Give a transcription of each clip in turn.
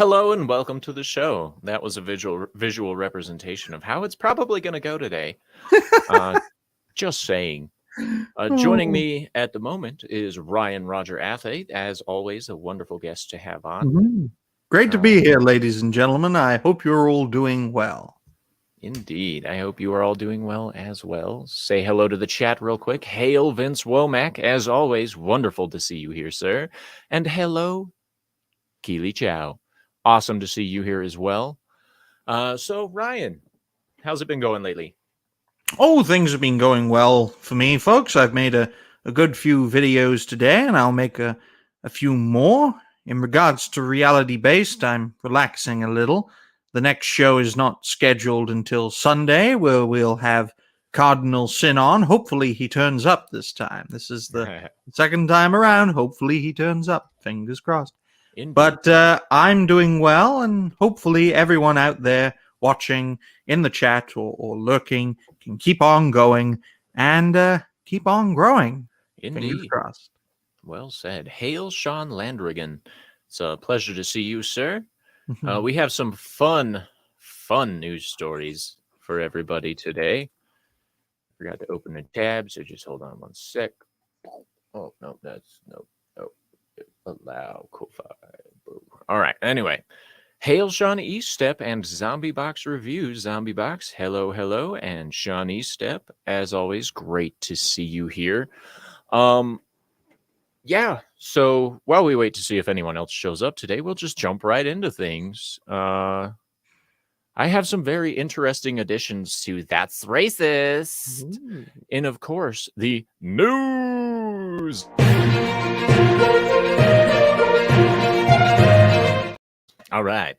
Hello and welcome to the show. That was a visual representation of how it's probably going to go today. Just saying. Joining me at the moment is Ryan Roger Athay. As always, a wonderful guest to have on. Great to be here, ladies and gentlemen. I hope you're all doing well. Indeed. I hope you are all doing well as well. Say hello to the chat real quick. Hail, Vince Womack. As always, wonderful to see you here, sir. And hello, Keely Chow. Awesome to see you here as well. So, Ryan, how's it been going lately? Oh, things have been going well for me, folks. I've made a good few videos today, and I'll make a few more. In regards to reality-based, I'm relaxing a little. The next show is not scheduled until Sunday, where we'll have Cardinal Sin on. Hopefully he turns up this time. This is the second time around. Hopefully he turns up. Fingers crossed. Indeed. But I'm doing well, and hopefully everyone out there watching in the chat or lurking can keep on going and keep on growing. Indeed. Fingers crossed. Well said. Hail, Sean Landrigan. It's a pleasure to see you, sir. We have some fun news stories for everybody today. Forgot to open a tab, so just hold on one sec. Oh, no, allow, cool. All right, anyway. Hail, Sean Eastep and Zombie Box Reviews. Zombie Box, hello, and Sean Eastep, as always, great to see you here. Yeah, so while we wait to see if anyone else shows up today, we'll just jump right into things. I have some very interesting additions to That's Racist. And, of course, the news. All right.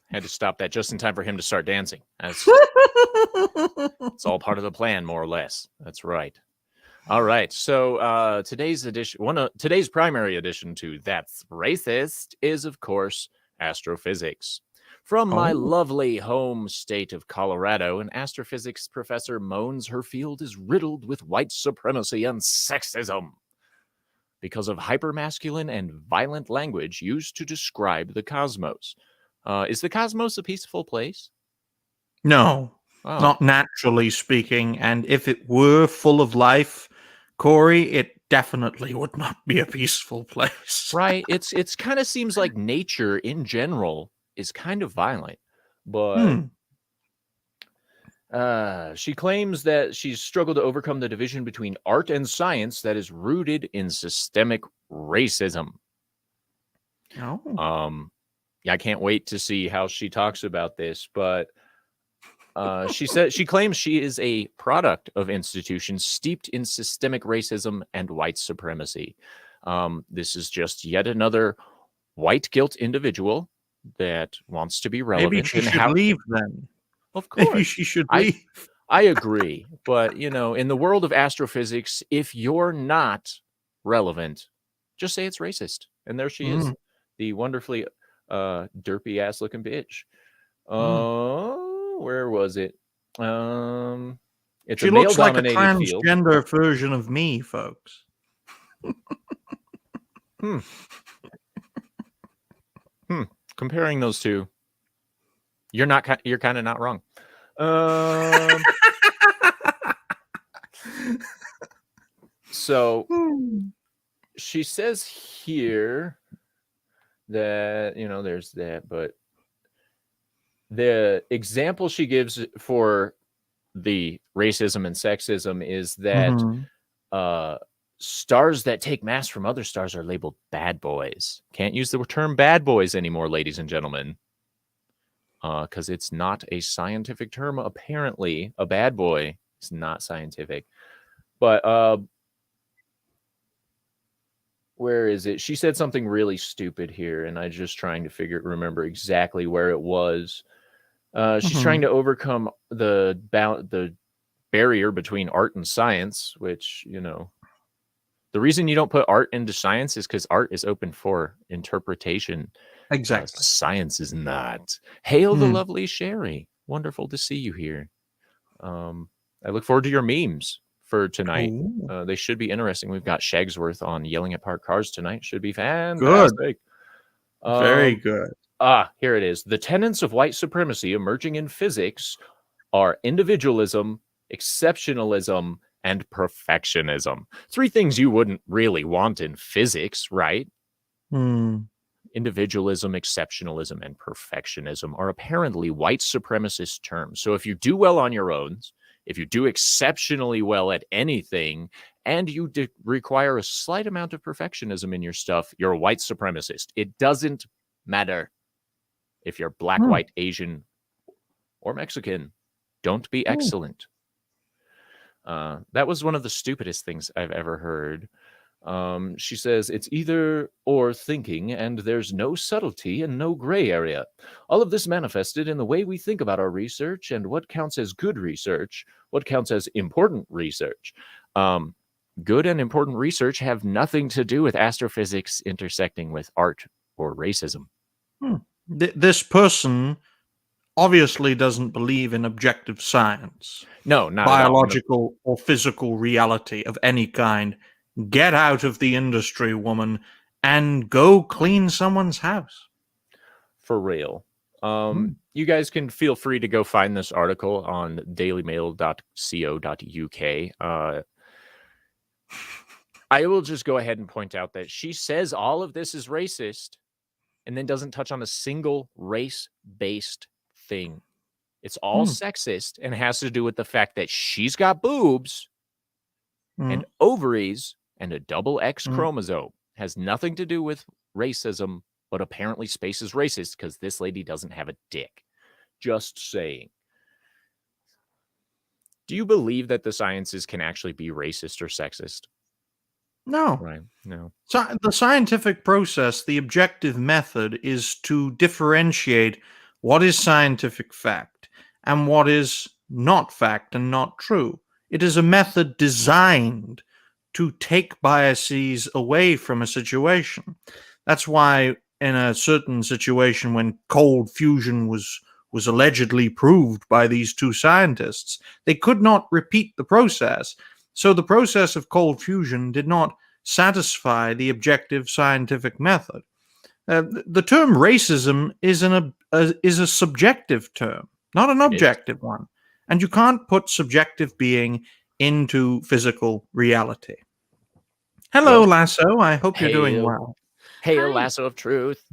Had to stop that just in time for him to start dancing. It's all part of the plan, more or less. That's right. All right. So today's primary addition to That's Racist is, of course, astrophysics. From my lovely home state of Colorado, an astrophysics professor moans her field is riddled with white supremacy and sexism because of hypermasculine and violent language used to describe the cosmos. Is the cosmos a peaceful place? No, not naturally speaking. And if it were full of life, Cory, it definitely would not be a peaceful place. Right. It's kind of seems like nature in general is kind of violent. But she claims that she's struggled to overcome the division between art and science that is rooted in systemic racism. I can't wait to see how she talks about this, but she claims she is a product of institutions steeped in systemic racism and white supremacy. This is just yet another white guilt individual that wants to be relevant. Maybe she should leave then. Of course. Maybe she should leave. I agree. But, in the world of astrophysics, if you're not relevant, just say it's racist. And there she is, the wonderfully derpy ass looking bitch. Where was it? She looks like a transgender version of me, folks. Comparing those two, you're kind of not wrong. So she says here that, there's that, but the example she gives for the racism and sexism is that stars that take mass from other stars are labeled bad boys. Can't use the term bad boys anymore, ladies and gentlemen, because it's not a scientific term. Apparently, a bad boy is not scientific. But where is it? She said something really stupid here, and I'm just trying to remember exactly where it was. She's trying to overcome the barrier between art and science, which, the reason you don't put art into science is because art is open for interpretation. Exactly. Science is not. Hail the lovely Sherry. Wonderful to see you here. I look forward to your memes for tonight. They should be interesting. We've got Shagsworth on yelling at parked cars tonight. Should be fantastic. Good. Very good. Here it is. The tenets of white supremacy emerging in physics are individualism, exceptionalism, and perfectionism. Three things you wouldn't really want in physics, right? Hmm. Individualism, exceptionalism, and perfectionism are apparently white supremacist terms. So if you do well on your own, if you do exceptionally well at anything, and you require a slight amount of perfectionism in your stuff, you're a white supremacist. It doesn't matter if you're black, Hmm. white, Asian, or Mexican. Don't be excellent. That was one of the stupidest things I've ever heard. She says it's either or thinking, and there's no subtlety and no gray area. All of this manifested in the way we think about our research and what counts as good research, what counts as important research. Good and important research have nothing to do with astrophysics intersecting with art or racism. This person obviously doesn't believe in objective science, No, not at all. biological or physical reality of any kind. Get out of the industry, woman, and go clean someone's house. For real. Hmm. You guys can feel free to go find this article on dailymail.co.uk. I will just go ahead and point out that she says all of this is racist and then doesn't touch on a single race-based thing. It's all sexist and has to do with the fact that she's got boobs and ovaries and a double X chromosome. Has nothing to do with racism, but apparently space is racist because this lady doesn't have a dick. Just saying. Do you believe that the sciences can actually be racist or sexist? No. Right. No. So the scientific process, the objective method, is to differentiate what is scientific fact and what is not fact and not true. It is a method designed to take biases away from a situation. That's why, in a certain situation, when cold fusion was allegedly proved by these two scientists, they could not repeat the process. So the process of cold fusion did not satisfy the objective scientific method. The term racism is a subjective term, not an objective one, and you can't put subjective being into physical reality. Hello, Well, Lasso. I hope you're doing well. Hail, Hi. lasso of truth.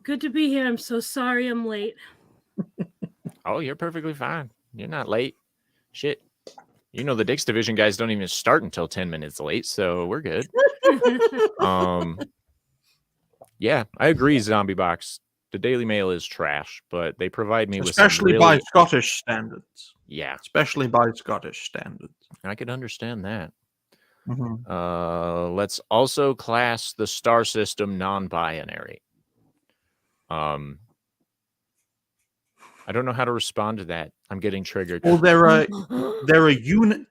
Good to be here. I'm so sorry I'm late. Oh, you're perfectly fine. You're not late. Shit. You know the Dix Division guys don't even start until 10 minutes late, so we're good. Yeah, I agree, Zombie Box. The Daily Mail is trash, but they provide me with some Especially really... by Scottish standards. Yeah, Especially by Scottish standards. I could understand that. Mhm. Let's also class the star system non-binary. I don't know how to respond to that. I'm getting triggered. Well, there are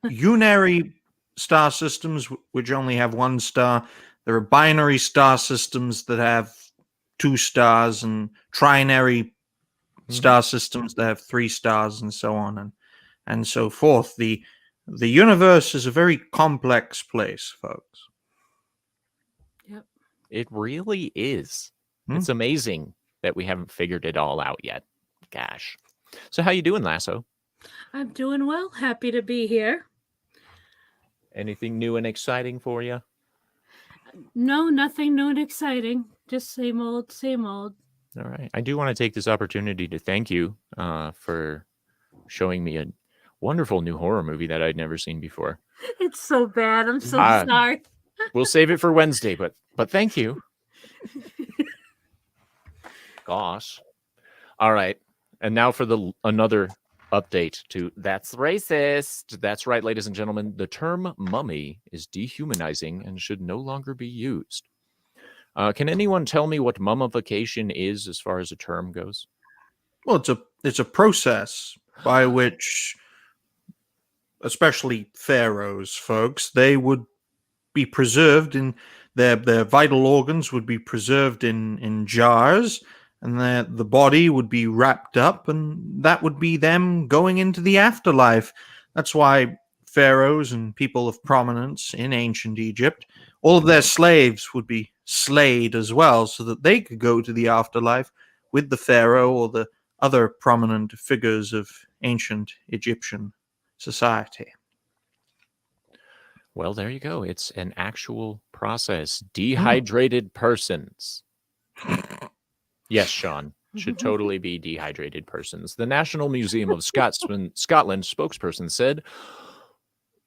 unary star systems which only have one star. There are binary star systems that have two stars, and trinary star systems that have three stars, and so on and so forth. The universe is a very complex place, folks. Yep. It really is. It's amazing that we haven't figured it all out yet. Gosh. So how you doing, Lasso? I'm doing well. Happy to be here. Anything new and exciting for you? No, nothing new and exciting. Just same old, same old. All right. I do want to take this opportunity to thank you for showing me a wonderful new horror movie that I'd never seen before. It's so bad. I'm so sorry. We'll save it for Wednesday, but thank you. Gosh. All right. And now for another update to That's Racist. That's right, ladies and gentlemen. The term mummy is dehumanizing and should no longer be used. Can anyone tell me what mummification is as far as a term goes? Well, it's a process by which, especially pharaohs, folks, they would be preserved in their vital organs would be preserved in jars, and the body would be wrapped up, and that would be them going into the afterlife. That's why pharaohs and people of prominence in ancient Egypt, all of their slaves would be slayed as well, so that they could go to the afterlife with the pharaoh or the other prominent figures of ancient Egyptian society. Well, there you go. It's an actual process. Dehydrated persons. Yes, Sean. Should totally be dehydrated persons. The National Museum of Scotland spokesperson said,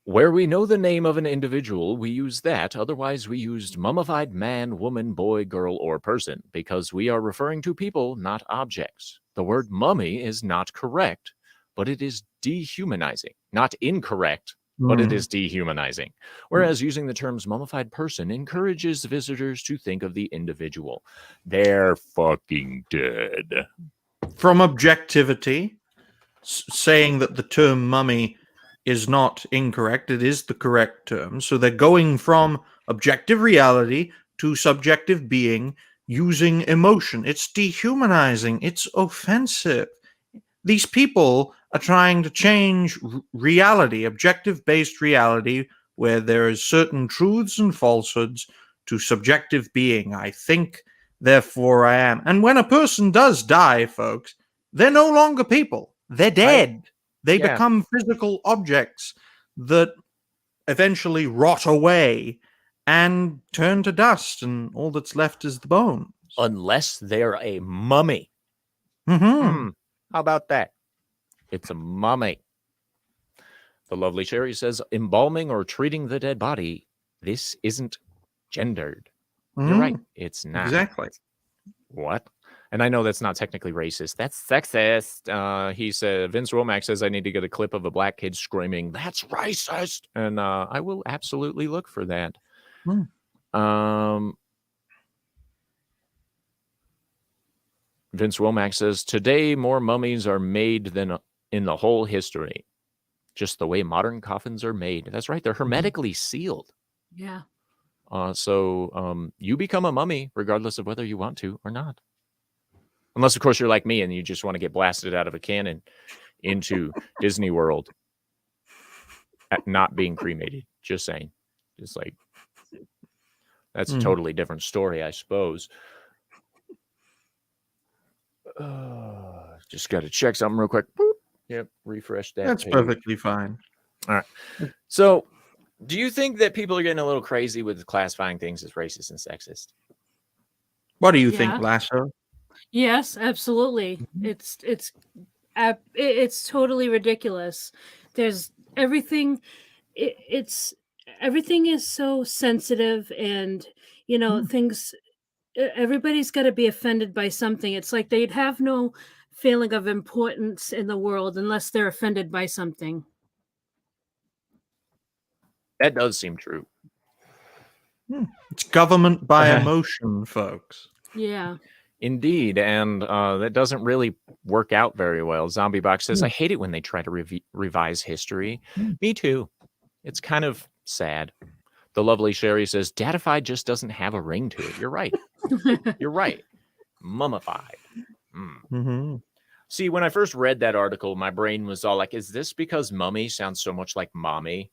"Where we know the name of an individual, we use that. Otherwise, we used mummified man, woman, boy, girl, or person, because we are referring to people, not objects. The word mummy is not correct, but it is dehumanizing. Not incorrect, but it is dehumanizing. Whereas using the terms mummified person encourages visitors to think of the individual. They're fucking dead." From objectivity, saying that the term mummy is not incorrect, it is the correct term. So they're going from objective reality to subjective being using emotion. It's dehumanizing, it's offensive. These people are trying to change reality, objective-based reality, where there is certain truths and falsehoods, to subjective being. I think, therefore I am. And when a person does die, folks, they're no longer people. They're dead. They become physical objects that eventually rot away and turn to dust, and all that's left is the bones. Unless they're a mummy. Mm-hmm. How about that? It's a mummy. The lovely Sherry says, embalming or treating the dead body, this isn't gendered. You're right. It's not. Exactly. What? And I know that's not technically racist. That's sexist. He said, Vince Womack says, I need to get a clip of a black kid screaming, "That's racist." And I will absolutely look for that. Vince Womack says, today more mummies are made than in the whole history. Just the way modern coffins are made. That's right. They're hermetically sealed. Yeah. So you become a mummy regardless of whether you want to or not. Unless, of course, you're like me and you just want to get blasted out of a cannon into Disney World at not being cremated. Just saying. Just like, that's a totally different story, I suppose. Just got to check something real quick. Boop. Yep, refresh that. That's page. perfectly fine. All right. So, do you think that people are getting a little crazy with classifying things as racist and sexist? What do you think, Lasso? Yes, absolutely. It's totally ridiculous. There's everything. Everything is so sensitive, and things. Everybody's got to be offended by something. It's like they'd have no feeling of importance in the world unless they're offended by something. That does seem true. It's government by emotion, folks. Yeah. Indeed, and that doesn't really work out very well. Zombie Box says, I hate it when they try to revise history. Me too. It's kind of sad. The lovely Sherry says, Datified just doesn't have a ring to it. You're right. You're right. Mummified. See, when I first read that article, my brain was all like, is this because mummy sounds so much like mommy?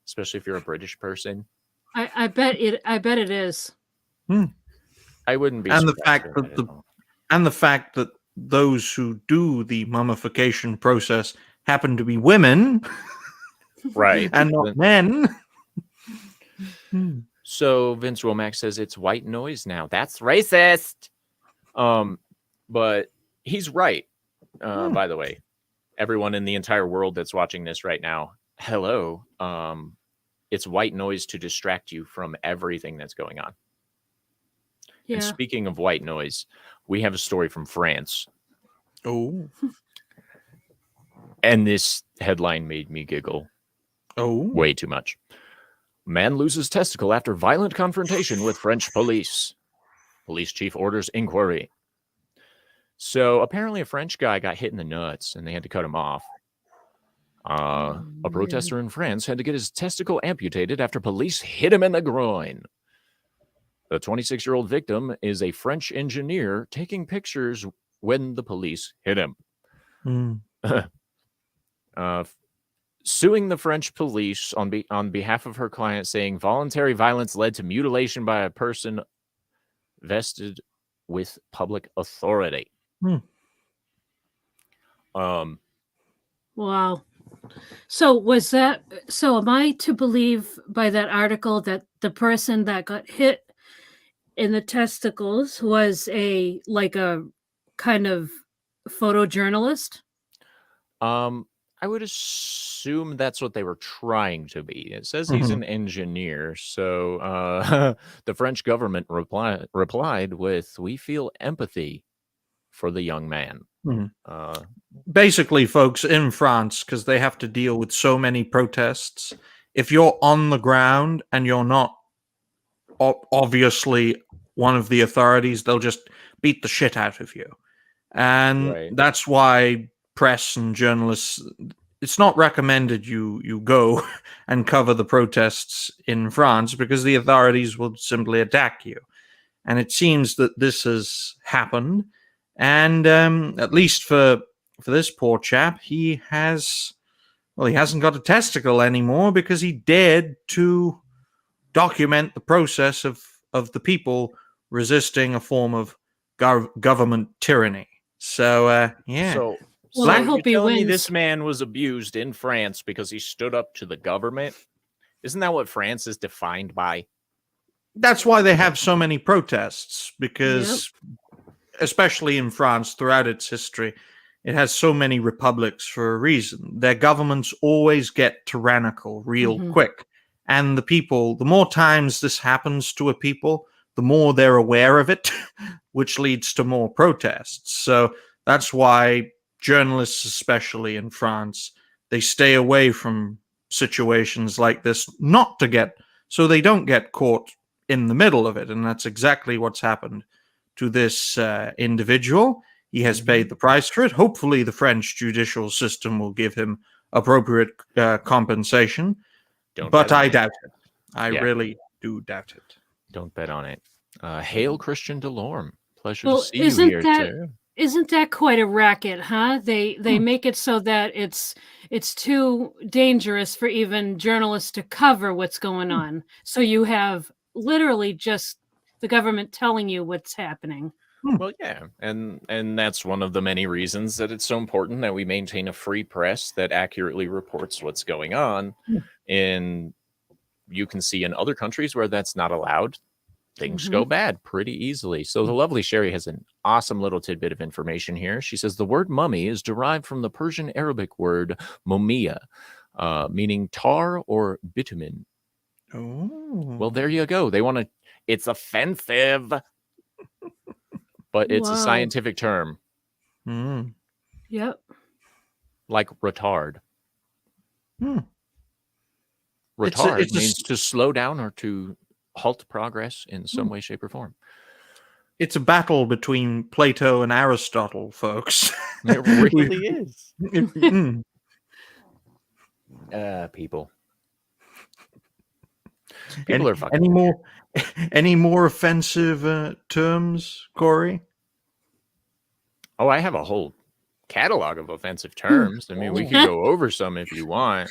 Especially if you're a British person. I bet it is. I wouldn't be surprised. And the fact that those who do the mummification process happen to be women. Right. And not men. So Vince Womack says it's white noise now. That's racist. But he's right. By the way, everyone in the entire world that's watching this right now, hello. It's white noise to distract you from everything that's going on. Yeah. And speaking of white noise, we have a story from France. Oh. And this headline made me giggle. Oh. Way too much. Man loses testicle after violent confrontation with French police. Police chief orders inquiry. So apparently a French guy got hit in the nuts and they had to cut him off. A protester in France had to get his testicle amputated after police hit him in the groin. The 26-year-old victim is a French engineer taking pictures when the police hit him. Suing the French police on behalf of her client, saying voluntary violence led to mutilation by a person vested with public authority. Hmm. Wow. So am I to believe by that article that the person that got hit in the testicles was a kind of photojournalist? I would assume that's what they were trying to be. It says he's Mhm. an engineer, so the French government replied with, "We feel empathy for the young man." Mhm. Uh, Basically, folks, in France, because they have to deal with so many protests, if you're on the ground and you're not obviously one of the authorities, they'll just beat the shit out of you. And Right. that's why press and journalists, it's not recommended you go and cover the protests in France because the authorities will simply attack you. And it seems that this has happened. And at least for this poor chap, he hasn't got a testicle anymore because he dared to document the process of the people resisting a form of government tyranny. So yeah, So, Well, I so black. you're hope he telling me wins. this man was abused in France because he stood up to the government? Isn't that what France is defined by? That's why they have so many protests Yep. because, especially in France, throughout its history, it has so many republics for a reason. Their governments always get tyrannical real Mhm. quick. And the people, the more times this happens to a people, the more they're aware of it, which leads to more protests. So that's why journalists, especially in France, they stay away from situations like this, not to get, so they don't get caught in the middle of it. And that's exactly what's happened to this individual. He has paid the price for it. Hopefully, the French judicial system will give him appropriate compensation. Don't But bet on I it. doubt it. I Yeah. really do doubt it. Don't bet on it. Hail Christian Delorme. Pleasure Well, to see you here, sir. isn't that quite a racket, huh? They make it so that it's too dangerous for even journalists to cover what's going on. So you have literally just the government telling you what's happening. Well, yeah, and that's one of the many reasons that it's so important that we maintain a free press that accurately reports what's going on. And you can see in other countries where that's not allowed, things go bad pretty easily. So the lovely Sherry has an awesome little tidbit of information here. She says the word mummy is derived from the Persian Arabic word mumia, meaning tar or bitumen. Oh. Well, there you go. They want to, it's offensive, but it's a Wow. scientific term Mm. Yep. like retard. Hmm. Retard It's means to slow down or to halt progress in some Hmm. way, shape, or form. It's a battle between Plato and Aristotle, folks. It really is. Mm. People. Any, People are fucking any weird. more any more offensive terms, Cory? Oh, I have a whole catalog of offensive terms. I mean, we could go over some if you want.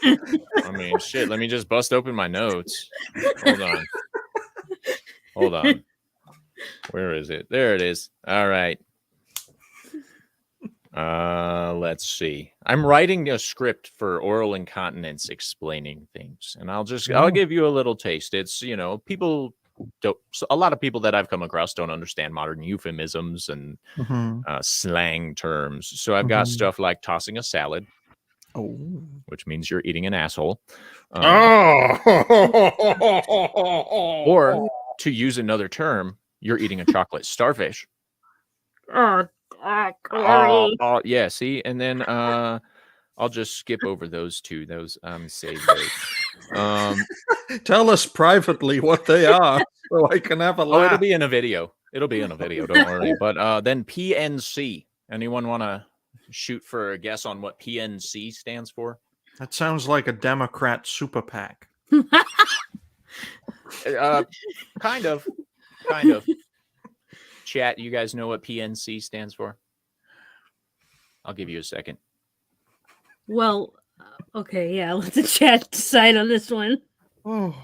I mean, shit, let me just bust open my notes. Hold on. Hold on. Where is it? There it is. All right. Let's see. I'm writing a script for oral incontinence explaining things, and I'll give you a little taste. It's, people don't, a lot of people that I've come across don't understand modern euphemisms and slang terms. So I've got stuff like tossing a salad, which means you're eating an asshole. Or to use another term, you're eating a chocolate starfish. Cory. Yeah, see, and then I'll just skip over those two. Those save those. Tell us privately what they are so I can have a laugh. It'll be in a video. It'll be in a video. Don't worry. But then PNC. Anyone want to shoot for a guess on what PNC stands for? That sounds like a Democrat super PAC. Kind of. Chat, you guys know what PNC stands for? I'll give you a second. Well, okay, yeah, let the chat decide on this one. Oh.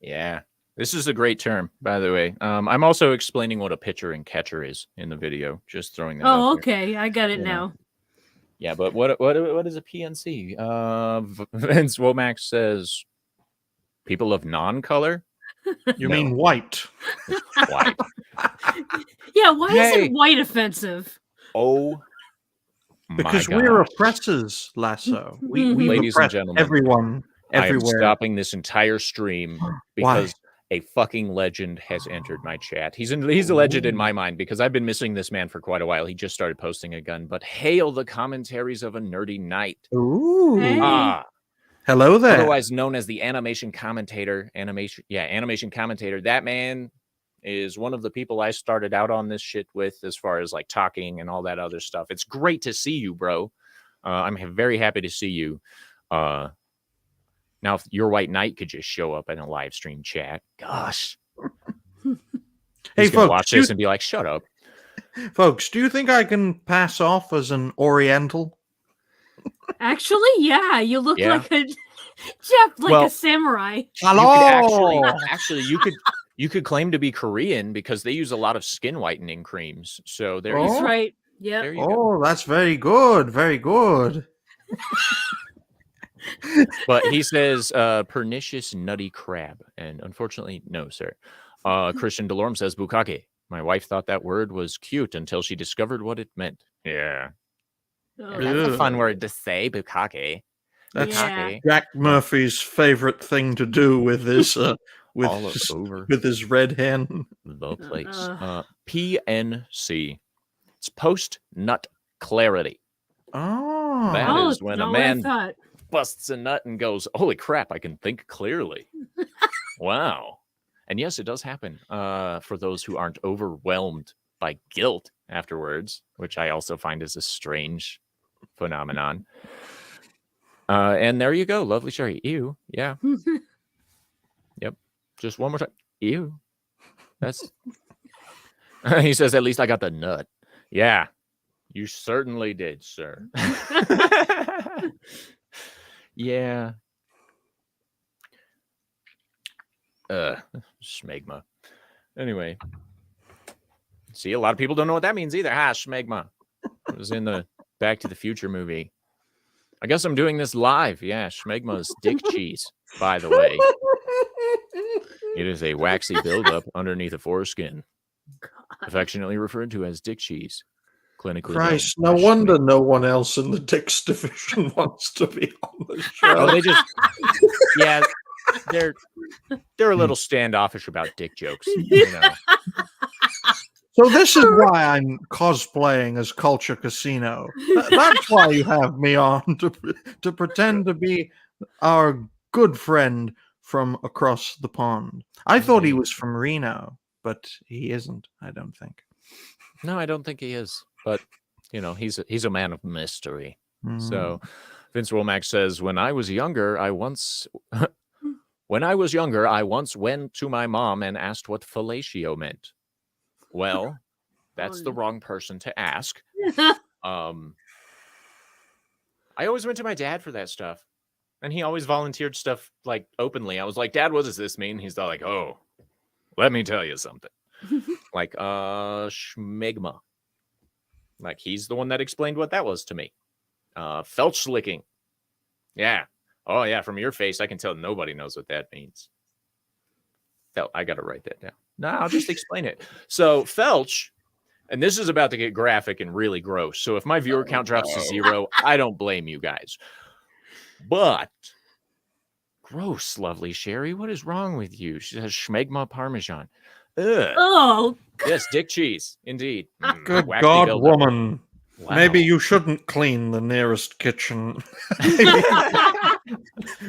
Yeah, This is a great term, by the way. I'm also explaining what a pitcher and catcher is in the video. Just throwing that out Oh, there. okay. I got it You know. now. Yeah, but what is a PNC? Vince Womack says people of non-color. You No. mean white? It's white. Yeah, why Hey. isn't white offensive? Oh, Because my we're gosh. oppressors, Lasso. We've Ladies and oppressed gentlemen, everyone, I am everywhere. stopping this entire stream because a fucking legend has entered my chat. He's a legend in my mind because I've been missing this man for quite a while. He just started posting again. But hail the commentaries of a nerdy night. Ooh. Hey. Hello there. Otherwise known as the animation commentator. Animation commentator. That man is one of the people I started out on this shit with as far as like talking and all that other stuff. It's great to see you, bro. I'm very happy to see you. Now, if your white knight could just show up in a live stream chat, gosh. Hey, He's gonna folks, watch this and be like, shut up. Folks, do you think I can pass off as an Oriental? Actually, yeah, you look Yeah. like a Jeff, like Well, a samurai. Hello. You could claim to be Korean because they use a lot of skin whitening creams. So there That's you go. right. Yeah. There you go. Oh, that's very good. Very good. But he says pernicious nutty crab. And unfortunately, no, sir. Christian Delorme says bukake. My wife thought that word was cute until she discovered what it meant. Yeah. Oh, That's a fun word to say, bukake. That's Bukake. Jack Murphy's favorite thing to do with his All over with his red hen. the place. PNC. It's post nut clarity. Oh, That is when a not what I man thought. busts a nut and goes, holy crap, I can think clearly. Wow. And yes, it does happen for those who aren't overwhelmed by guilt afterwards, which I also find is a strange phenomenon. And there you go. Lovely Sherry. Ew. Yeah. Yep. Just one more time. Ew. That's. He says, at least I got the nut. Yeah. You certainly did, sir. Yeah. Schmegma. Anyway. See, a lot of people don't know what that means either. Schmegma. It was in the Back to the Future movie. I guess I'm doing this live. Yeah, Schmegma is dick cheese, by the way. It is a waxy buildup underneath a foreskin, affectionately referred to as dick cheese. Clinically. Christ, no wonder no one else in the Dix division wants to be on the show. Oh, they just, yeah, they're a little standoffish about dick jokes. You know. So this is why I'm cosplaying as Culture Casino. That's why you have me on to pretend to be our good friend from across the pond. I thought he was from Reno, but he isn't, I don't think. No, I don't think he is. But, you know, he's a man of mystery. So Vince Womack says, when I was younger, I once went to my mom and asked what fellatio meant. Well, that's the wrong person to ask. I always went to my dad for that stuff. And he always volunteered stuff like openly. I was like, Dad, what does this mean? He's like, oh, let me tell you something. Like, schmegma. Like, he's the one that explained what that was to me. Felch licking. Yeah. Oh, yeah. From your face, I can tell nobody knows what that means. I got to write that down. No, I'll just explain it. So, Felch, and this is about to get graphic and really gross. So, if my viewer count drops to 0, I don't blame you guys. But, gross, lovely Sherry. What is wrong with you? She says schmegma parmesan. Ugh. Oh, yes, dick cheese, indeed. Good Wacky God, buildup. woman. Wow. Maybe you shouldn't clean the nearest kitchen.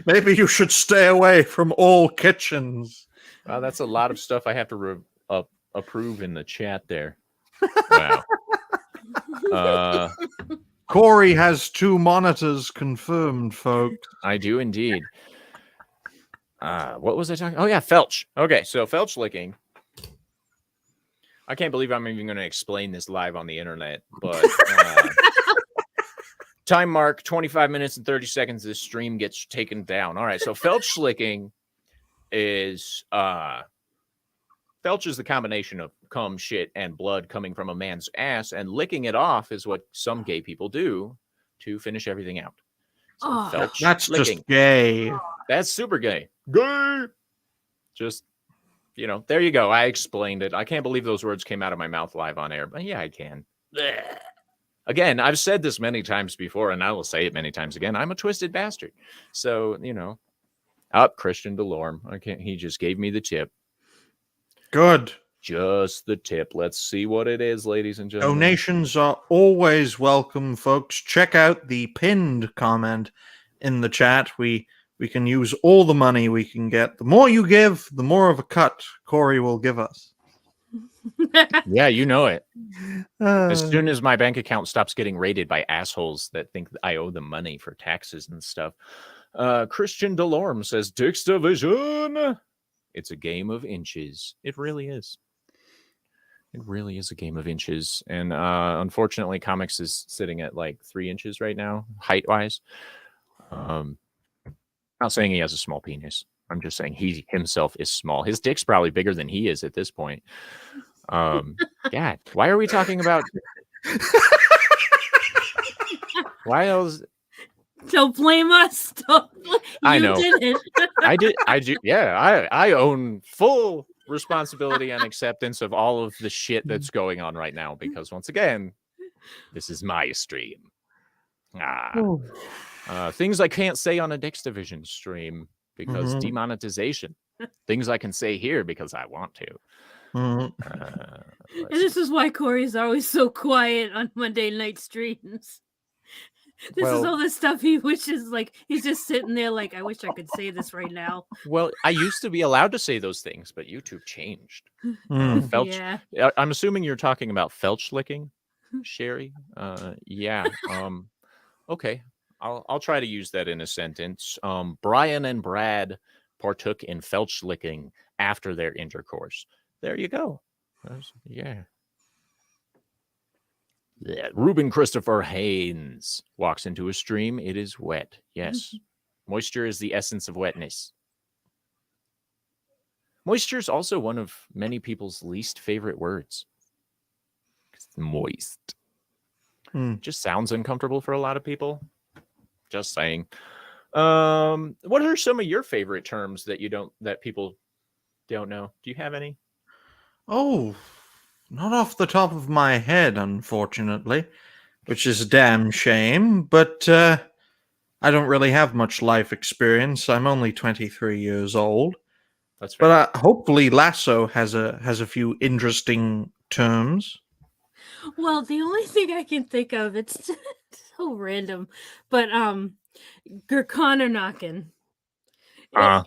Maybe you should stay away from all kitchens. Wow, that's a lot of stuff I have to approve in the chat there. Wow. Cory has 2 monitors confirmed, folks. I do indeed. What was I talking? Oh yeah, Felch. Okay, so Felch licking. I can't believe I'm even going to explain this live on the internet, but time mark 25 minutes and 30 seconds. This stream gets taken down. All right, so Felch licking is Felch is the combination of cum, shit, and blood coming from a man's ass, and licking it off is what some gay people do to finish everything out. So Oh. Felch That's licking. just gay. That's super gay. Gay. Just, there you go. I explained it. I can't believe those words came out of my mouth live on air, but yeah, I can. Blech. Again, I've said this many times before, and I will say it many times again. I'm a twisted bastard. So, up Christian Delorme. He just gave me the tip. Good. Just the tip. Let's see what it is, ladies and gentlemen. Donations are always welcome, folks. Check out the pinned comment in the chat. We can use all the money we can get. The more you give, the more of a cut Cory will give us. Yeah, you know it. As soon as my bank account stops getting raided by assholes that think I owe them money for taxes and stuff. Christian Delorme says, Dix Division. It's a game of inches. It really is. It really is a game of inches. And unfortunately, comics is sitting at like 3 inches right now, height-wise. Not saying he has a small penis. I'm just saying he himself is small. His dick's probably bigger than he is at this point. God, why are we talking about... Why else... Don't blame us. I know. Did it. I do. Yeah, I own full responsibility and acceptance of all of the shit that's going on right now, because once again, this is my stream. Things I can't say on a Dix Division stream because demonetization. Things I can say here because I want to. And this is why Cory's always so quiet on Monday night streams. This is all the stuff he wishes, like, he's just sitting there like, I wish I could say this right now. Well, I used to be allowed to say those things, but YouTube changed. Felch, Yeah. I'm assuming you're talking about Felch licking, Sherry. Yeah. Okay. I'll try to use that in a sentence. Brian and Brad partook in Felch licking after their intercourse. There you go. Yeah. Ruben Christopher Haynes walks into a stream. It is wet. Yes. Moisture is the essence of wetness. Moisture is also one of many people's least favorite words. It's moist. Just sounds uncomfortable for a lot of people. Just saying. What are some of your favorite terms that people don't know? Do you have any? Oh, not off the top of my head, unfortunately, which is a damn shame, but I don't really have much life experience. I'm only 23 years old. That's fair. But hopefully Lasso has a few interesting terms. Well, the only thing I can think of, it's so random, but Gurkana knocking. Yeah.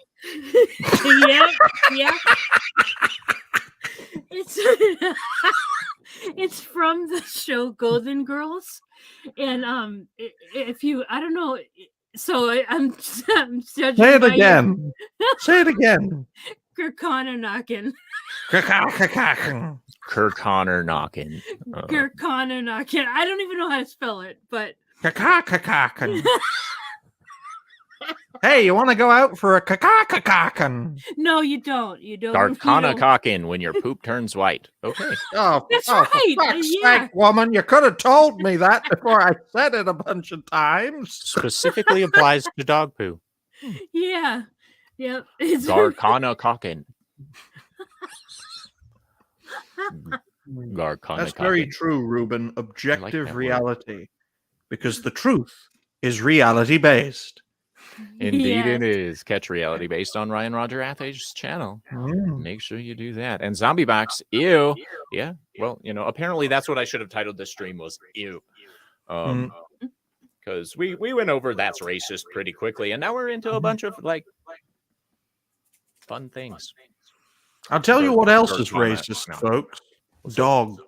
It's from the show Golden Girls, and if you, I don't know, so I'm judging. Say it again. Say it again. Gurkana knocking. Kirkconnor knocking. Gurkana knocking. I don't even know how to spell it, but hey, you want to go out for a kakakakan? No, you don't. You don't. Garkana cocking when your poop turns white. Okay. Oh, That's for right. fuck's Yeah. sake, woman, you could have told me that before I said it a bunch of times. Specifically applies to dog poo. Yeah. Yep. Garkana cocking. Garkana That's very cocking. true, Ruben. Objective that word. reality. Because the truth is reality based. Indeed, Yes. it is. Catch reality based on Ryan Roger Athe's channel. Make sure you do that. And Zombie Box, ew. Yeah. Well, apparently that's what I should have titled this stream was ew. Because we went over that's racist pretty quickly, and now we're into a bunch of like fun things. I'll tell you what else is Garkana. racist, No. folks. Dogs.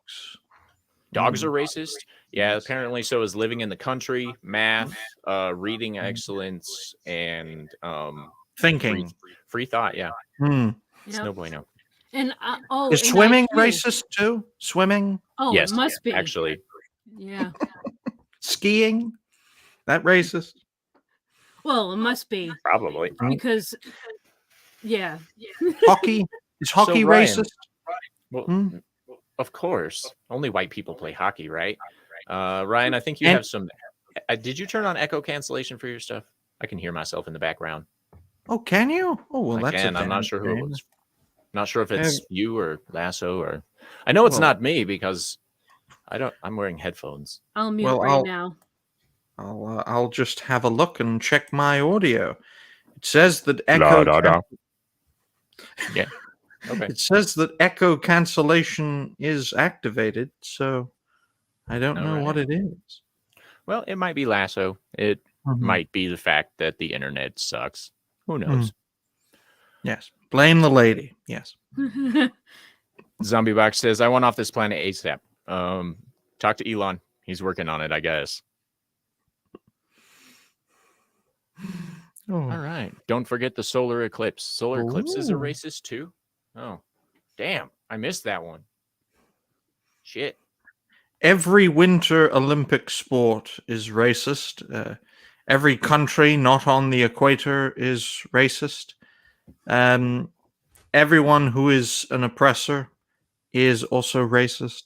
Dogs are racist. Yeah, apparently so is living in the country, math, reading excellence, and Thinking. free thought. Yeah, Hmm. it's no bueno. And Is and swimming IQ. racist too? Swimming? Oh, Yes, it must be. actually. Yeah. Skiing? That racist? Well, it must be Probably. because. Yeah. Hockey? Is hockey So, Ryan, racist? Well, Hmm? of course. Only white people play hockey, right? Ryan, I think you And- have some. Did you turn on echo cancellation for your stuff? I can hear myself in the background. Oh, can you? Oh, well, I that's a can. I'm not damn sure who it shame. was. Not sure if Um, it's you or Lasso or. I know it's well, not me because I don't. I'm wearing headphones. I'll mute well, right now. I'll just have a look and check my audio. It says that Yeah. Okay. it says that echo cancellation is activated, so I don't know what Alright. it is. Well, it might be Lasso. It Mhm. might be the fact that the internet sucks. Who Mm. knows? Yes, blame the lady. Yes. Zombie Box says, I want off this planet ASAP. Talk to Elon. He's working on it, I guess. Oh. All right. Don't forget the solar eclipse. Solar eclipse is a Ooh. racist too? Oh, damn. I missed that one. Shit. Every winter Olympic sport is racist. Every country not on the equator is racist. Everyone who is an oppressor is also racist.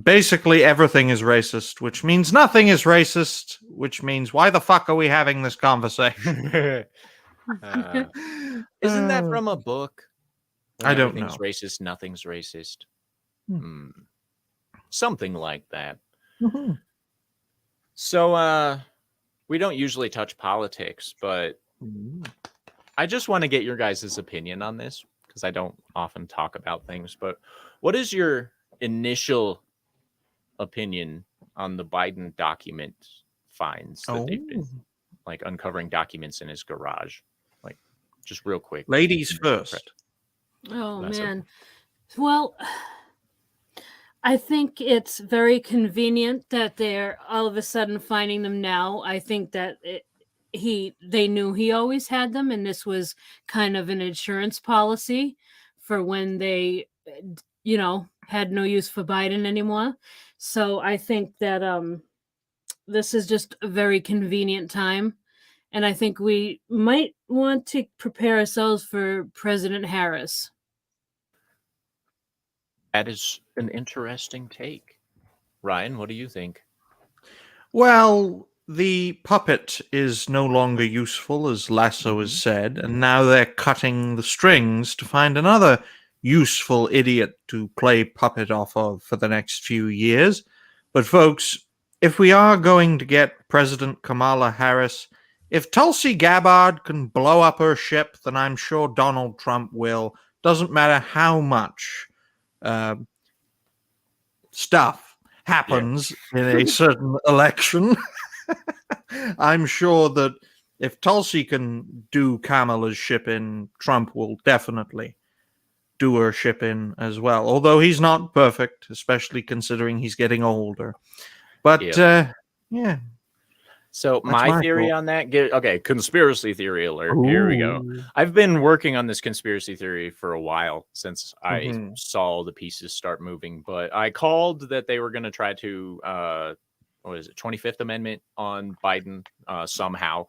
Basically, everything is racist, which means nothing is racist, which means why the fuck are we having this conversation? Isn't that from a book? When I don't everything's know. racist, nothing's racist. Hmm. Something like that. Mhm. So, we don't usually touch politics, but Ooh. I just want to get your guys' opinion on this because I don't often talk about things. But what is your initial opinion on the Biden document finds that they've been like uncovering documents in his garage? Like, just real quick. Ladies first. Oh, That's man. Well, I think it's very convenient that they're all of a sudden finding them now. I think that they knew he always had them, and this was kind of an insurance policy for when they, had no use for Biden anymore. So I think that this is just a very convenient time, and I think we might want to prepare ourselves for President Harris. That is an interesting take. Ryan, what do you think? Well, the puppet is no longer useful, as Lasso has said, and now they're cutting the strings to find another useful idiot to play puppet off of for the next few years. But, folks, if we are going to get President Kamala Harris, if Tulsi Gabbard can blow up her ship, then I'm sure Donald Trump will. Doesn't matter how much uh, stuff happens in a certain election. I'm sure that if Tulsi can do Kamala's ship in, Trump will definitely do her ship in as well. Although he's not perfect, especially considering he's getting older. But yeah. So That's my my theory thought. on that, okay, conspiracy theory alert. Here we go. Ooh. I've been working on this conspiracy theory for a while since I Mhm. saw the pieces start moving, but I called that they were going to try to what is it, 25th Amendment on Biden somehow,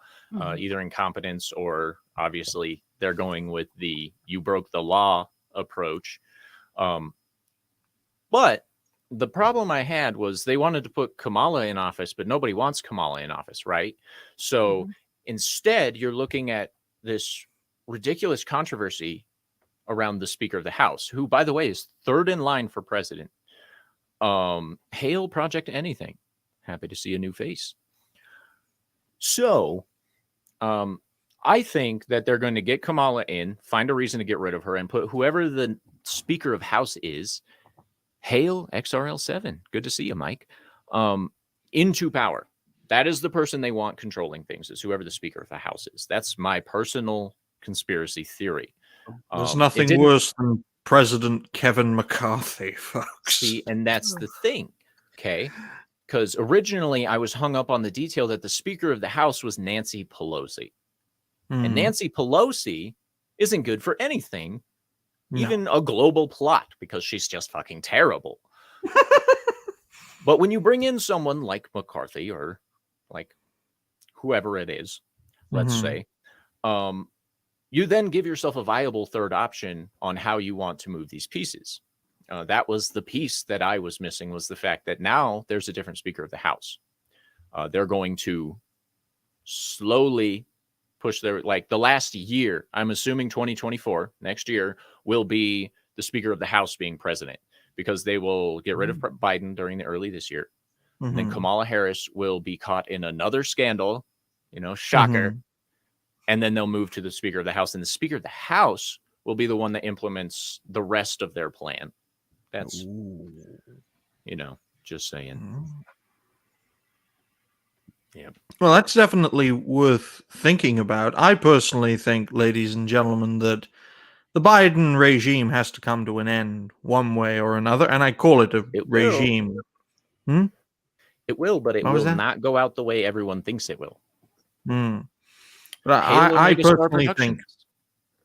either incompetence or obviously they're going with the you broke the law approach. But the problem I had was they wanted to put Kamala in office, but nobody wants Kamala in office, right? So instead, you're looking at this ridiculous controversy around the Speaker of the House, who, by the way, is third in line for president. Hail Project Anything. Happy to see a new face. So, I think that they're going to get Kamala in, find a reason to get rid of her, and put whoever the Speaker of House is. Hail XRL7. Good to see you, Mike. Into power. That is the person they want controlling things, is whoever the Speaker of the House is. That's my personal conspiracy theory. There's nothing worse than President Kevin McCarthy, folks. See, and that's the thing, okay? Because originally I was hung up on the detail that the Speaker of the House was Nancy Pelosi. And Nancy Pelosi isn't good for anything, even a global plot, because she's just fucking terrible. But when you bring in someone like McCarthy or like whoever it is, let's say, you then give yourself a viable third option on how you want to move these pieces. That was the piece that I was missing, was the fact that now there's a different Speaker of the House. They're going to slowly push their, like the last year, I'm assuming 2024, next year, will be the Speaker of the House being president, because they will get rid of Biden during the early this year. And then Kamala Harris will be caught in another scandal, shocker. And then they'll move to the Speaker of the House, and the Speaker of the House will be the one that implements the rest of their plan. That's, just saying. Yeah. Well, that's definitely worth thinking about. I personally think, ladies and gentlemen, that the Biden regime has to come to an end one way or another, and I call it a regime. It will, but it will not go out the way everyone thinks it will. But I personally think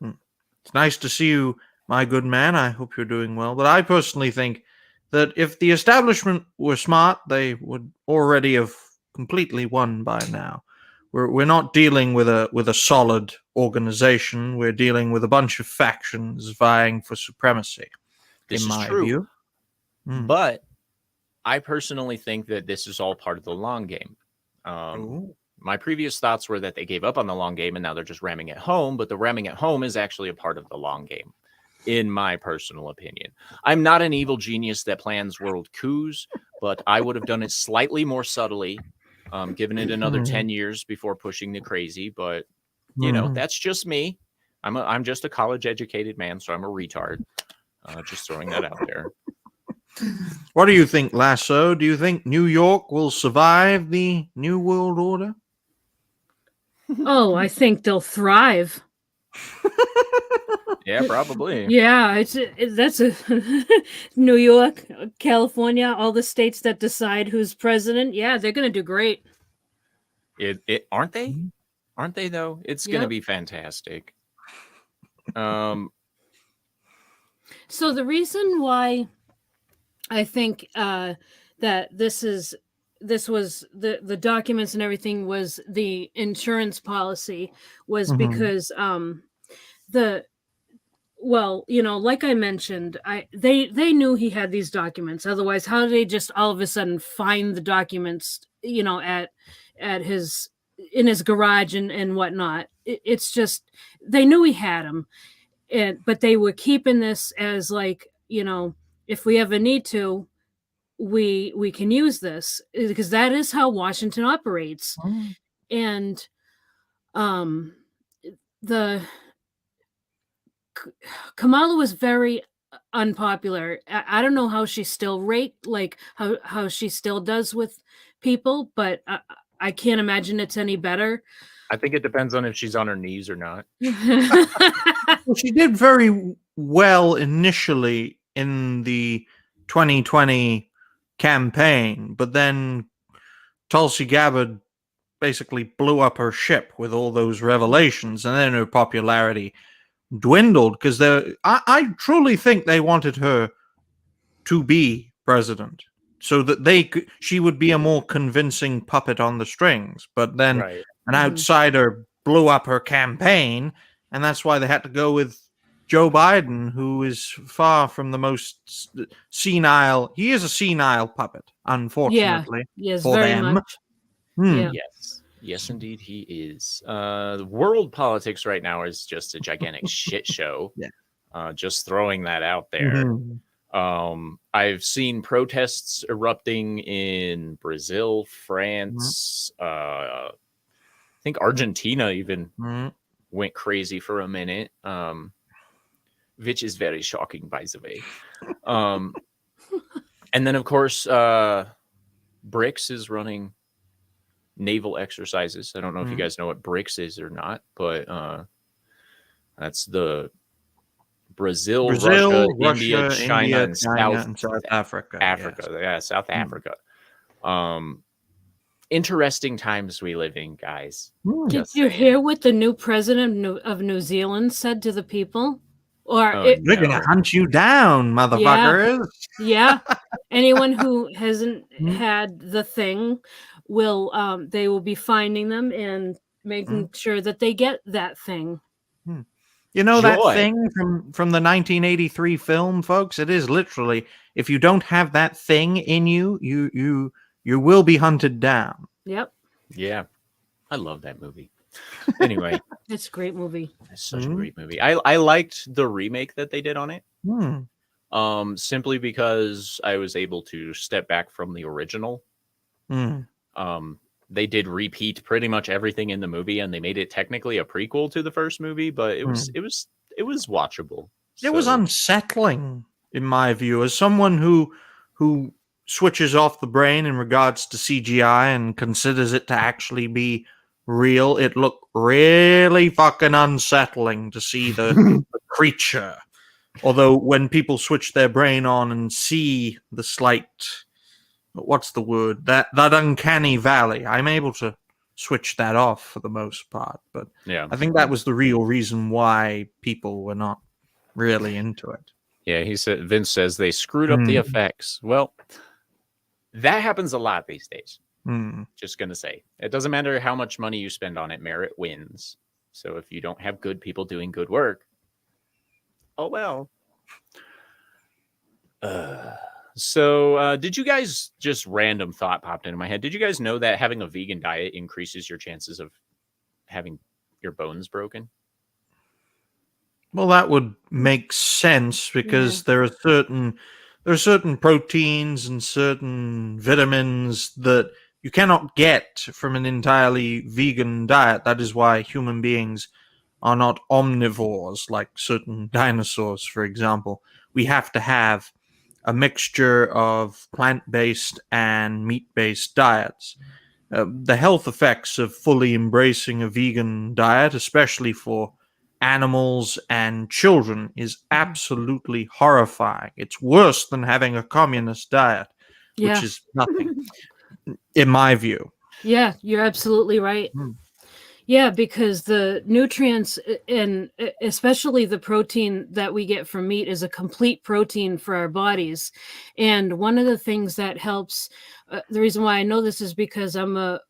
it's nice to see you, my good man. I hope you're doing well. But I personally think that if the establishment were smart, they would already have completely won by now. We're not dealing with a solid organization. We're dealing with a bunch of factions vying for supremacy. This in is my true, view. But I personally think that this is all part of the long game. My previous thoughts were that they gave up on the long game and now they're just ramming it home, but the ramming it home is actually a part of the long game, in my personal opinion. I'm not an evil genius that plans world coups, but I would have done it slightly more subtly, given it another 10 years before pushing the crazy. But, that's just me. I'm just a college-educated man, so I'm a retard. Just throwing that out there. What do you think, Lasso? Do you think New York will survive the New World Order? Oh, I think they'll thrive. Yeah, probably. Yeah, that's a New York, California, all the states that decide who's president. Yeah, they're going to do great. Aren't they? Aren't they though? It's going to be fantastic. So the reason why I think that this was the documents and everything was the insurance policy was because like I mentioned, they knew he had these documents. Otherwise, how did they just all of a sudden find the documents, at his in his garage and whatnot? It's just they knew he had them, but they were keeping this as like, if we ever need to, we can use this, because that is how Washington operates. And the Kamala was very unpopular. I don't know how she still how she still does with people, but I can't imagine it's any better. I think it depends on if she's on her knees or not. Well, she did very well initially in the 2020 campaign, but then Tulsi Gabbard basically blew up her ship with all those revelations, and then her popularity dwindled because I truly think they wanted her to be president so that she would be a more convincing puppet on the strings. But then an outsider blew up her campaign, and that's why they had to go with Joe Biden, who is far from the most senile. He is a senile puppet, unfortunately. Yes, for very them. much. Yeah. Yes, indeed, he is. The world politics right now is just a gigantic shit show. Just throwing that out there. I've seen protests erupting in Brazil, France. I think Argentina even went crazy for a minute, which is very shocking, by the way. And then, of course, BRICS is running naval exercises. I don't know if you guys know what BRICS is or not, but that's the Brazil, Russia, India, China, and South Africa. South Africa. Interesting times we live in, guys. Did you hear what the new president of New Zealand said to the people? They're gonna hunt you down, motherfuckers. Yeah. Anyone who hasn't had the thing they will be finding them and making sure that they get that thing. You know that Joy. thing from the 1983 film, folks? It is literally, if you don't have that thing in you, you will be hunted down. Yep. Yeah, I love that movie. Anyway, It's a great movie. it's such a great movie. I liked the remake that they did on it. Hmm. Simply because I was able to step back from the original. Hmm. They did repeat pretty much everything in the movie, and they made it technically a prequel to the first movie, but it was watchable. It was So, unsettling, in my view, as someone who switches off the brain in regards to CGI and considers it to actually be real. It looked really fucking unsettling to see the creature. Although when people switch their brain on and see the slight, what's the word, that uncanny valley, I'm able to switch that off for the most part. But yeah. I think that was the real reason why people were not really into it. Yeah, Vince says they screwed up the effects. Well, that happens a lot these days. Just gonna say, it doesn't matter how much money you spend on it, merit wins. So if you don't have good people doing good work, oh well. So did you guys, just random thought popped into my head, did you guys know that having a vegan diet increases your chances of having your bones broken? Well, that would make sense because there are certain proteins and certain vitamins that you cannot get from an entirely vegan diet. That is why human beings are not omnivores like certain dinosaurs, for example. We have to have a mixture of plant-based and meat-based diets. The health effects of fully embracing a vegan diet, especially for animals and children, is absolutely horrifying. It's worse than having a communist diet, which Yeah. is nothing, in my view. Yeah, you're absolutely right. Yeah, because the nutrients and especially the protein that we get from meat is a complete protein for our bodies. And one of the things that helps, the reason why I know this is because I'm a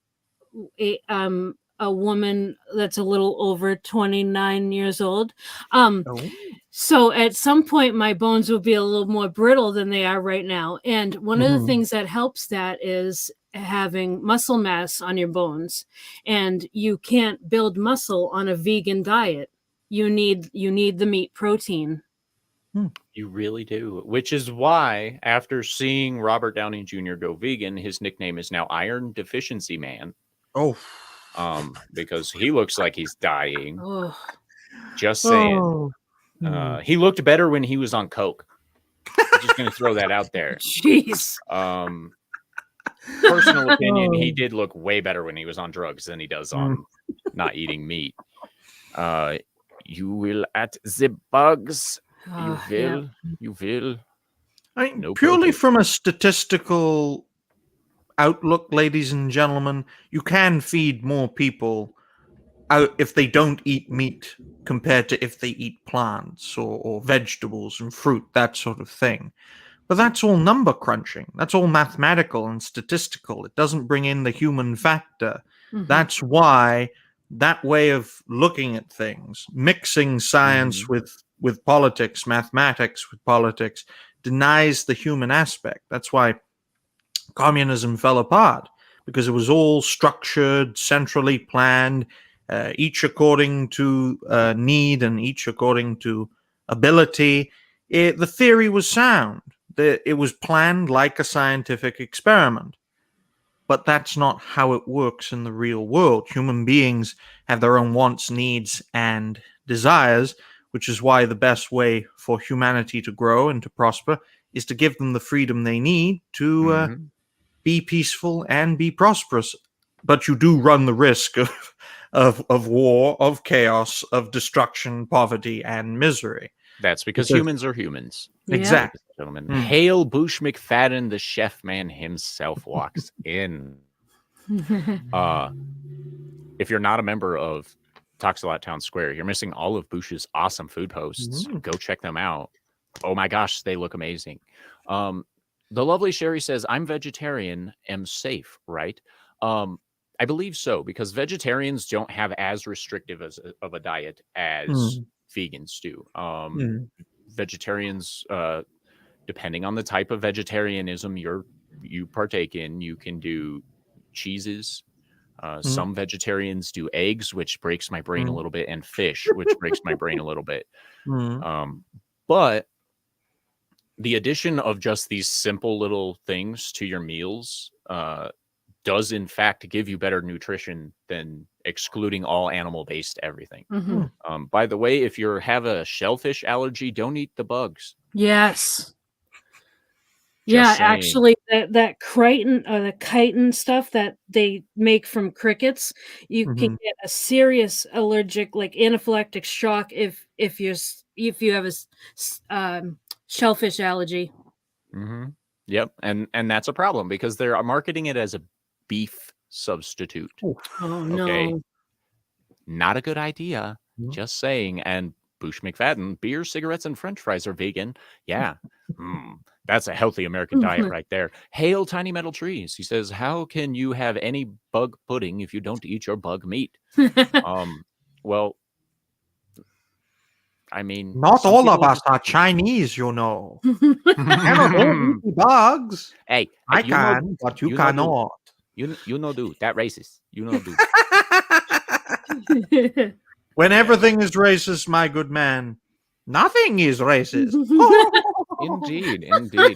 woman that's a little over 29 years old. Oh. So at some point, my bones will be a little more brittle than they are right now. And one of the things that helps that is having muscle mass on your bones. And you can't build muscle on a vegan diet. You need the meat protein. You really do. Which is why, after seeing Robert Downey Jr. go vegan, his nickname is now Iron Deficiency Man. Oh. Because he looks like he's dying. Oh. Just saying. He looked better when he was on coke. I'm just going to throw that out there. Jeez. Personal opinion, he did look way better when he was on drugs than he does on not eating meat. You will at the bugs. You will. I mean, No purely protein. from a statistical outlook, ladies and gentlemen, you can feed more people out if they don't eat meat compared to if they eat plants or vegetables and fruit, that sort of thing. But that's all number crunching. That's all mathematical and statistical. It doesn't bring in the human factor. That's why that way of looking at things, mixing science with politics, mathematics with politics, denies the human aspect. That's why communism fell apart, because it was all structured, centrally planned, each according to need and each according to ability. The theory was sound. It was planned like a scientific experiment. But that's not how it works in the real world. Human beings have their own wants, needs, and desires, which is why the best way for humanity to grow and to prosper is to give them the freedom they need to be peaceful and be prosperous. But you do run the risk of war, of chaos, of destruction, poverty, and misery. That's because humans are humans. Exactly. Gentlemen. Hail Boosh McFadden, the chef man himself walks in. If you're not a member of Talks a Lot Town Square, you're missing all of Boosh's awesome food posts. Go check them out. Oh my gosh, they look amazing. The lovely Sherry says, I'm vegetarian, am safe, right? I believe so, because vegetarians don't have as restrictive of a diet as vegans do. Mm. Vegetarians, depending on the type of vegetarianism you partake in, you can do cheeses. Some vegetarians do eggs, which breaks my brain a little bit, and fish, which breaks my brain a little bit. But the addition of just these simple little things to your meals does in fact give you better nutrition than excluding all animal-based everything. By the way, if you have a shellfish allergy, don't eat the bugs. Yes. Just saying. Actually, that chitin stuff that they make from crickets, you can get a serious allergic, like anaphylactic shock if you have a shellfish allergy. Yep, and that's a problem because they're marketing it as a beef substitute. Oh Okay, no. not a good idea. Just saying. And Bush McFadden, beer, cigarettes, and French fries are vegan. Yeah. That's a healthy American diet right there. Hail tiny metal trees. He says, how can you have any bug pudding if you don't eat your bug meat? Well, I mean, Not some all of people us just- are Chinese, you know. Cannot all eat bugs. Hey, I you know- can, but you you know, cannot. You know, dude, that racist. You know, dude. When everything is racist, my good man, nothing is racist. Indeed.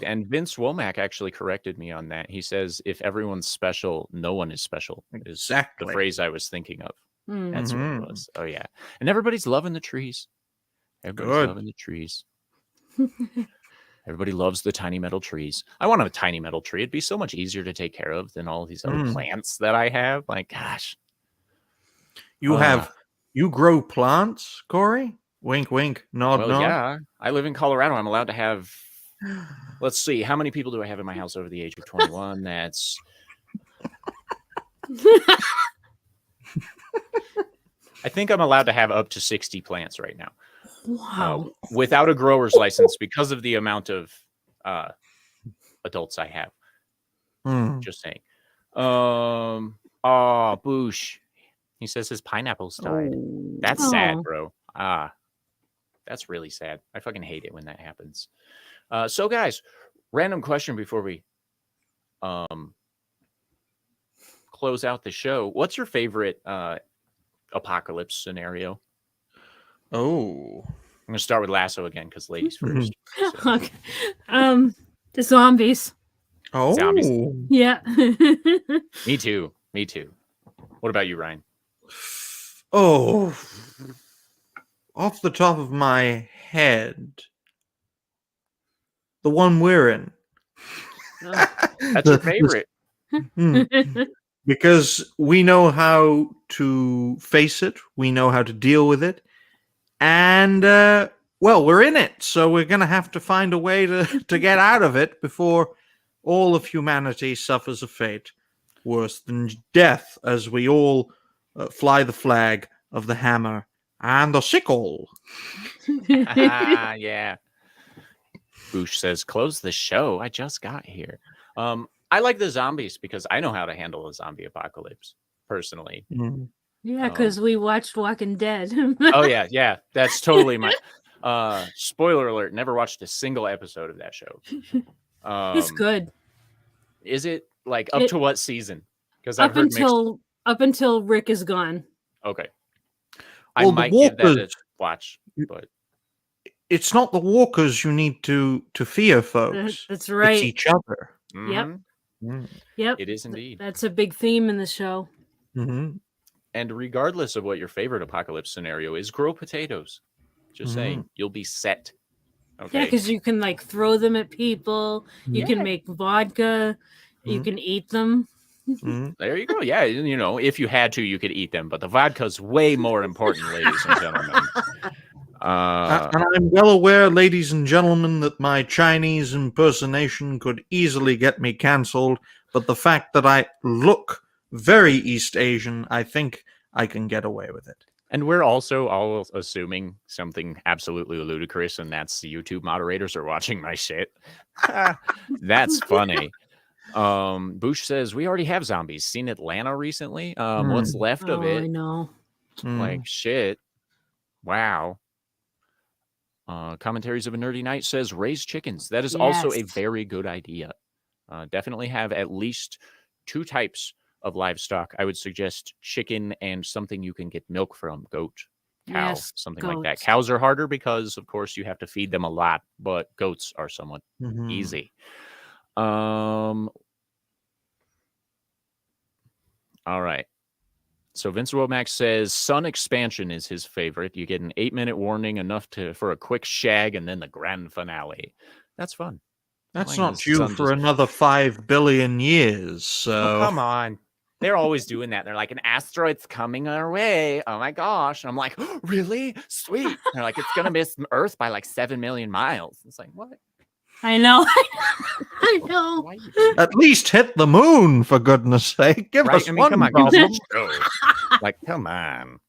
And Vince Womack actually corrected me on that. He says, if everyone's special, no one is special. Is Exactly. the phrase I was thinking of. That's what it was. Oh, yeah. And everybody's loving the trees. Everybody's loving the trees. Everybody loves the tiny metal trees. I want a tiny metal tree. It'd be so much easier to take care of than all these other plants that I have. Like, gosh. You grow plants, Cory? Wink, wink, nod, nod. Yeah. I live in Colorado. I'm allowed to have, let's see, how many people do I have in my house over the age of 21? That's... I think I'm allowed to have up to 60 plants right now. Wow. Without a grower's license because of the amount of adults I have. Just saying. Boosh. He says his pineapples died. That's sad, bro. That's really sad. I fucking hate it when that happens. So guys, random question before we close out the show. What's your favorite apocalypse scenario? Oh. I'm gonna start with Lasso again because ladies first. So. Okay. The zombies. Oh. Zombies. Yeah. Me too. What about you, Ryan? Oh. Off the top of my head, the one we're in. That's your favorite. Because we know how to face it. We know how to deal with it. And, well, we're in it. So we're going to have to find a way to get out of it before all of humanity suffers a fate worse than death as we all fly the flag of the hammer and the sickle. Yeah. Boosh says, close the show. I just got here. I like the zombies because I know how to handle a zombie apocalypse personally. Yeah, because we watched Walking Dead. Oh, yeah. That's totally my... spoiler alert, never watched a single episode of that show. It's good. Is it? Like, up to what season? Because I've up heard until Rick is gone. Okay. Well, I might give that a watch, but... It's not the walkers you need to fear, folks. That's right. It's each other. Yep. It is indeed. That's a big theme in the show. And regardless of what your favorite apocalypse scenario is, grow potatoes. Just saying, you'll be set. Okay. Yeah, because you can like throw them at people. You can make vodka. You can eat them. There you go. Yeah, you know, if you had to, you could eat them. But the vodka's way more important, ladies and gentlemen. And I'm well aware, ladies and gentlemen, that my Chinese impersonation could easily get me cancelled. But the fact that I look very East Asian, I think I can get away with it. And we're also all assuming something absolutely ludicrous, and that's the YouTube moderators are watching my shit. That's funny. Boosh says, we already have zombies. Seen Atlanta recently? What's left of it? I know. Like, shit. Wow. Commentaries of a Nerdy Night says raise chickens. That is also a very good idea. Definitely have at least 2 types of livestock. I would suggest chicken and something you can get milk from, goat, cow, something like that. Cows are harder because, of course, you have to feed them a lot, but goats are somewhat easy. All right. So Vince Womack says Sun Expansion is his favorite. You get an 8-minute warning, enough for a quick shag, and then the grand finale. That's fun. That's not due for another 5 billion years. So come on. They're always doing that. They're like, an asteroid's coming our way. Oh my gosh. And I'm like, oh, really? Sweet. They're like, it's going to miss Earth by like 7 million miles. It's like, what? I know. I know. At least hit the moon, for goodness sake. Give us one problem. Like, come on.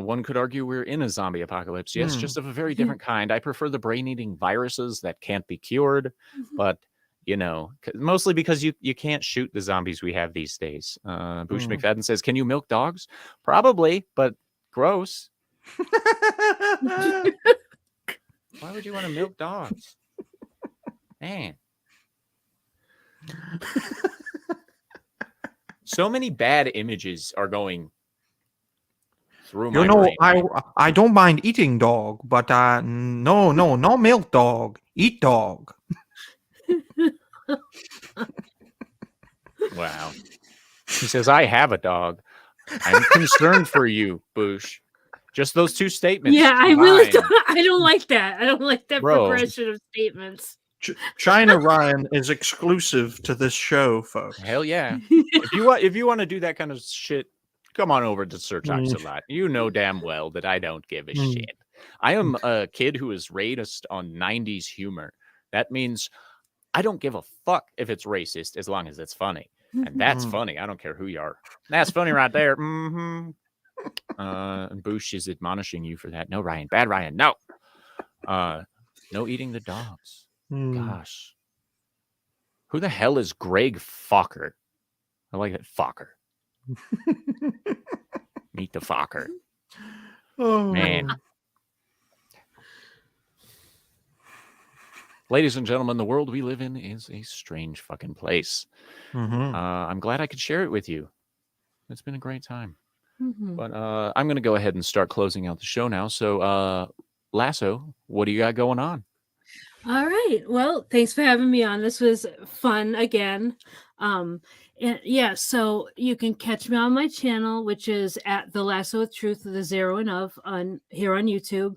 One could argue we're in a zombie apocalypse. Yes, just of a very different kind. I prefer the brain-eating viruses that can't be cured, but you know, mostly because you can't shoot the zombies we have these days. Boosh McFadden says, can you milk dogs? Probably, but gross. Why would you want to milk dogs? Man. So many bad images are going through my brain. I don't mind eating dog, but no milk dog. Eat dog. Wow. He says, I have a dog. I'm concerned for you, Boosh. Just those 2 statements. Yeah, I really don't like that. I don't like that progression of statements. China Ryan is exclusive to this show, folks. Hell yeah. If you want to do that kind of shit, come on over to Sir Talks a Lot. You know damn well that I don't give a shit. I am a kid who is raised on 90s humor. That means I don't give a fuck if it's racist as long as it's funny. And that's funny. I don't care who you are. That's funny right there. And Boosh is admonishing you for that. No, Ryan. Bad Ryan. No. No eating the dogs. Gosh. Who the hell is Greg Fokker? I like that. Fokker. Meet the Fokker. Oh. Man. Ladies and gentlemen, the world we live in is a strange fucking place. I'm glad I could share it with you. It's been a great time. But I'm going to go ahead and start closing out the show now. So, Lasso, what do you got going on? All right. Well, thanks for having me on. This was fun again. And yeah, so you can catch me on my channel, which is at The Lasso of Truth with a 0 and of here on YouTube.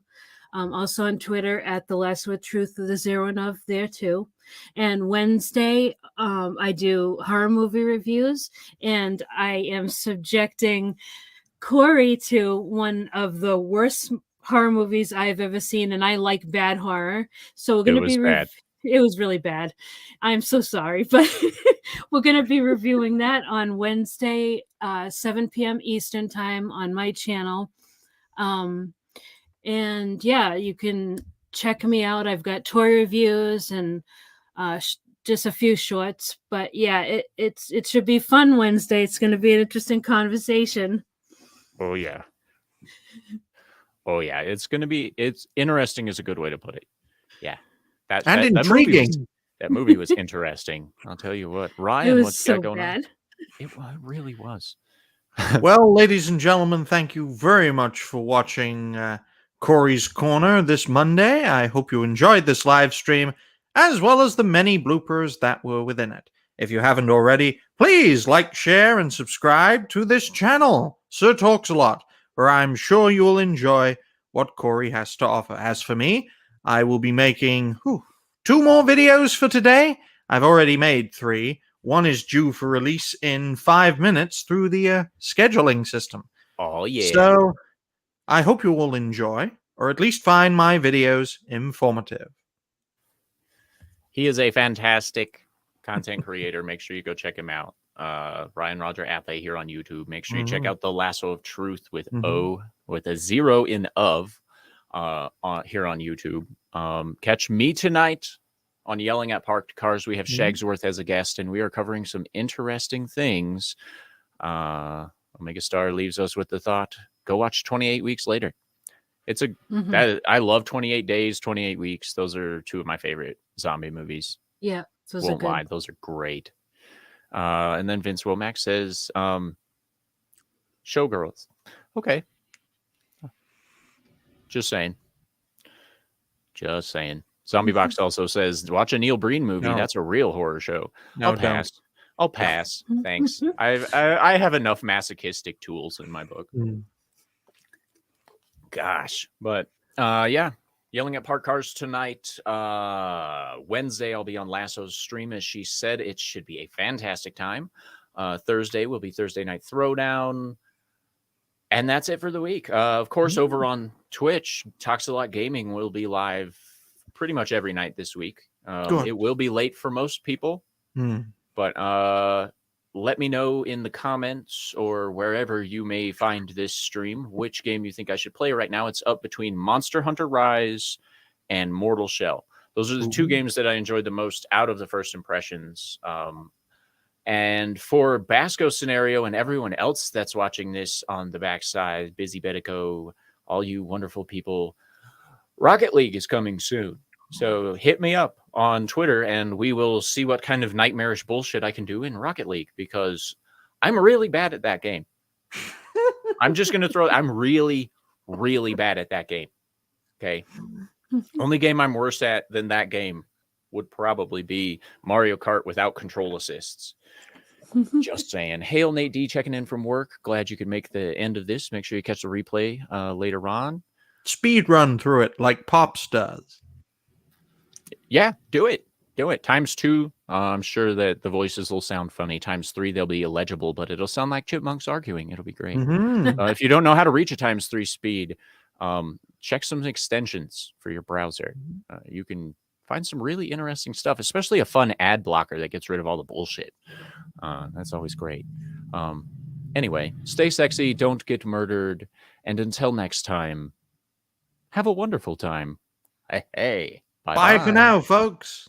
Also on Twitter at The Lasso of Truth with a 0 and of there too. And Wednesday, I do horror movie reviews, and I am subjecting Cory to one of the worst horror movies I've ever seen, and I like bad horror. So we're going to be bad. It was really bad. I'm so sorry, but we're going to be reviewing that on Wednesday, 7 p.m. Eastern time on my channel. And yeah, you can check me out. I've got toy reviews and just a few shorts, but yeah, it should be fun Wednesday. It's going to be an interesting conversation. Oh yeah. Oh yeah, it's interesting is a good way to put it. Yeah. That intriguing. That movie was interesting. I'll tell you what. Ryan, what's got going on? It really was. Well, ladies and gentlemen, thank you very much for watching Cory's Corner this Monday. I hope you enjoyed this live stream, as well as the many bloopers that were within it. If you haven't already, please like, share, and subscribe to this channel, Sir Talks a Lot, where I'm sure you will enjoy what Cory has to offer. As for me, I will be making 2 more videos for today. I've already made 3. One is due for release in 5 minutes through the scheduling system. Oh, yeah. So I hope you will enjoy, or at least find my videos informative. He is a fantastic content creator. Make sure you go check him out. Ryan Roger Athay here on YouTube. Make sure you check out The Lasso of Truth with with a 0 in of here on YouTube. Catch me tonight on Yelling at Parked Cars. We have Shagsworth as a guest, and we are covering some interesting things. Omega Star leaves us with the thought, go watch 28 Weeks Later. It's a that I love 28 Days, 28 Weeks. Those are two of my favorite zombie movies. Yeah, those are Won't lie, good. those are great. And then Vince Womack says, Showgirls. Okay. Just saying. Just saying. Zombie Box also says, watch a Neil Breen movie. No. That's a real horror show. No, I'll pass. I'll pass. Thanks. I have enough masochistic tools in my book. Gosh. But yeah. Yelling at Park Cars tonight. Wednesday, I'll be on Lasso's stream. As she said, it should be a fantastic time. Thursday will be Thursday Night Throwdown. And that's it for the week. Of course, over on Twitch, Talks a Lot Gaming will be live pretty much every night this week. It will be late for most people. But let me know in the comments or wherever you may find this stream which game you think I should play right now. It's up between Monster Hunter Rise and Mortal Shell. Those are the two games that I enjoyed the most out of the first impressions. And for Basco Scenario and everyone else that's watching this on the backside, Busy Bedico, all you wonderful people, Rocket League is coming soon. So hit me up on Twitter and we will see what kind of nightmarish bullshit I can do in Rocket League because I'm really bad at that game. I'm just going to I'm really, really bad at that game. Okay. Only game I'm worse at than that game would probably be Mario Kart without control assists. Just saying. Hail Nate D checking in from work. Glad you could make the end of this. Make sure you catch the replay later on. Speed run through it like Pops does. Yeah, do it. Do it. ×2. I'm sure that the voices will sound funny. ×3, they'll be illegible, but it'll sound like chipmunks arguing. It'll be great. If you don't know how to reach a ×3 speed, check some extensions for your browser. You can find some really interesting stuff, especially a fun ad blocker that gets rid of all the bullshit. That's always great. Anyway, stay sexy, don't get murdered, and until next time, have a wonderful time. Hey. Bye for now, folks.